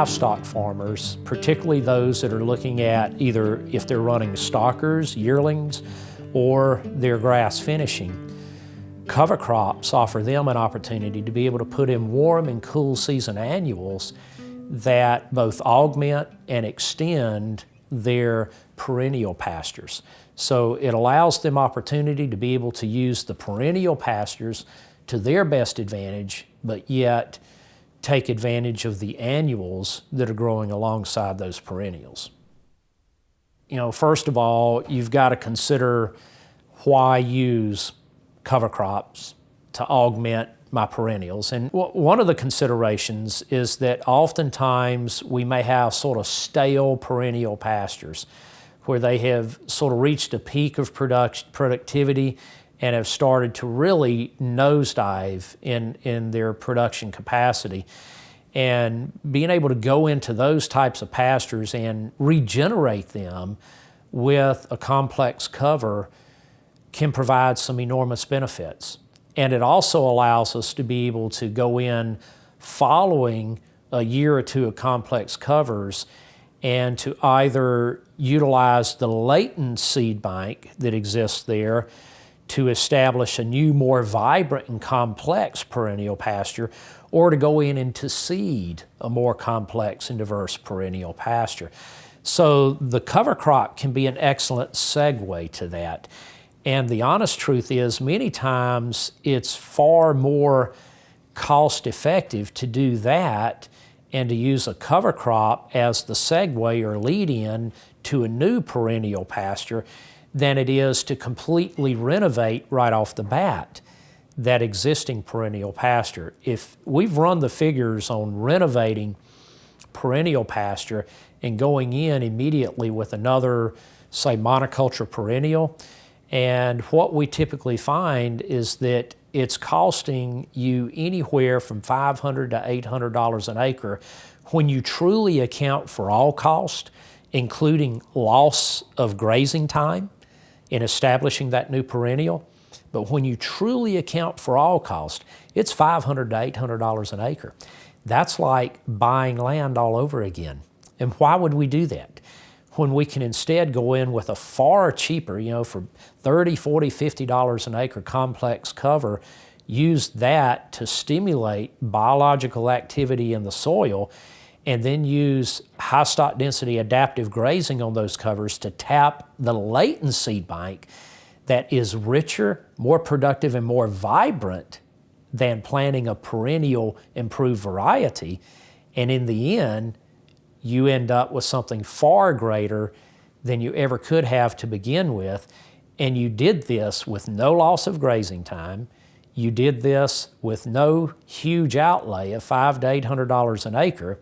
livestock farmers, particularly those that are looking at either if they're running stockers, yearlings, or they're grass finishing, cover crops offer them an opportunity to be able to put in warm and cool season annuals that both augment and extend their perennial pastures. So it allows them opportunity to be able to use the perennial pastures to their best advantage, but yet take advantage of the annuals that are growing alongside those perennials. You know, first of all, you've got to consider why use cover crops to augment my perennials. And one of the considerations is that oftentimes we may have sort of stale perennial pastures where they have sort of reached a peak of productivity and have started to really nosedive in their production capacity. And being able to go into those types of pastures and regenerate them with a complex cover can provide some enormous benefits. And it also allows us to be able to go in following a year or two of complex covers and to either utilize the latent seed bank that exists there to establish a new, more vibrant and complex perennial pasture, or to go in and to seed a more complex and diverse perennial pasture. So the cover crop can be an excellent segue to that. And the honest truth is, many times it's far more cost effective to do that and to use a cover crop as the segue or lead in to a new perennial pasture than it is to completely renovate right off the bat that existing perennial pasture. If we've run the figures on renovating perennial pasture and going in immediately with another, say, monoculture perennial, and what we typically find is that it's costing you anywhere from $500 to $800 an acre when you truly account for all cost, including loss of grazing time in establishing that new perennial. But when you truly account for all cost, it's $500 to $800 an acre. That's like buying land all over again. And why would we do that when we can instead go in with a far cheaper, you know, for $30, $40, $50 an acre complex cover, use that to stimulate biological activity in the soil, and then use high stock density adaptive grazing on those covers to tap the latent seed bank that is richer, more productive, and more vibrant than planting a perennial improved variety. And in the end, you end up with something far greater than you ever could have to begin with. And you did this with no loss of grazing time. You did this with no huge outlay of $500 to $800 an acre.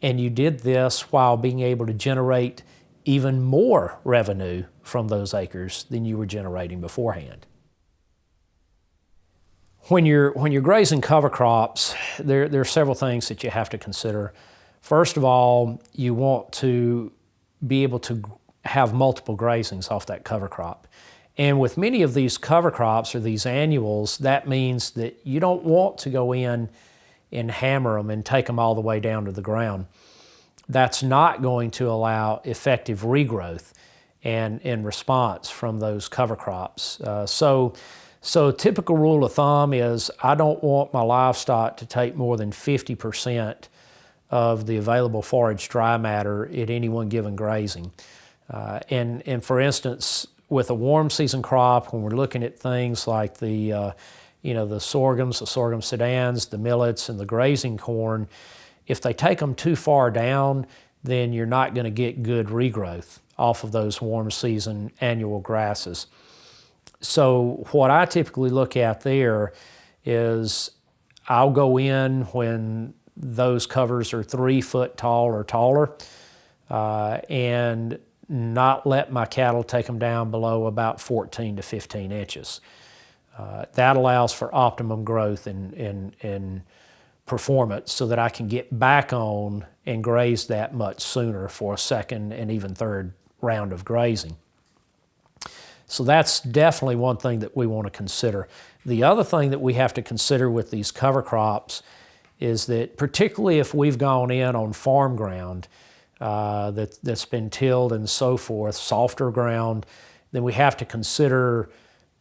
And you did this while being able to generate even more revenue from those acres than you were generating beforehand. When you're grazing cover crops, there are several things that you have to consider. First of all, you want to be able to have multiple grazings off that cover crop. And with many of these cover crops or these annuals, that means that you don't want to go in and hammer them and take them all the way down to the ground. That's not going to allow effective regrowth and response from those cover crops. So a typical rule of thumb is I don't want my livestock to take more than 50% of the available forage dry matter at any one given grazing. And for instance, with a warm season crop, when we're looking at things like the sorghum sedans, the millets, and the grazing corn, if they take them too far down, then you're not going to get good regrowth off of those warm season annual grasses. So what I typically look at there is I'll go in when those covers are 3 foot tall or taller, and not let my cattle take them down below about 14 to 15 inches. That allows for optimum growth and performance so that I can get back on and graze that much sooner for a second and even third round of grazing. So that's definitely one thing that we want to consider. The other thing that we have to consider with these cover crops is that particularly if we've gone in on farm ground that's been tilled and so forth, softer ground, then we have to consider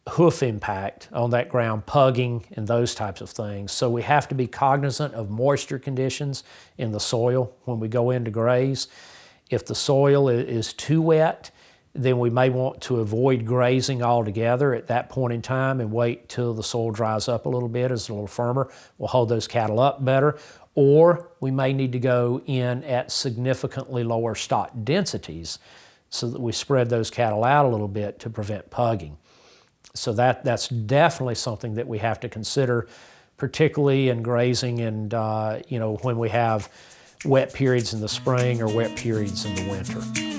hoof impact on that ground, pugging and those types of things. So we have to be cognizant of moisture conditions in the soil when we go in to graze. If the soil is too wet, then we may want to avoid grazing altogether at that point in time and wait till the soil dries up a little bit, it's a little firmer. We'll hold those cattle up better. Or we may need to go in at significantly lower stock densities so that we spread those cattle out a little bit to prevent pugging. So that's definitely something that we have to consider, particularly in grazing and when we have wet periods in the spring or wet periods in the winter.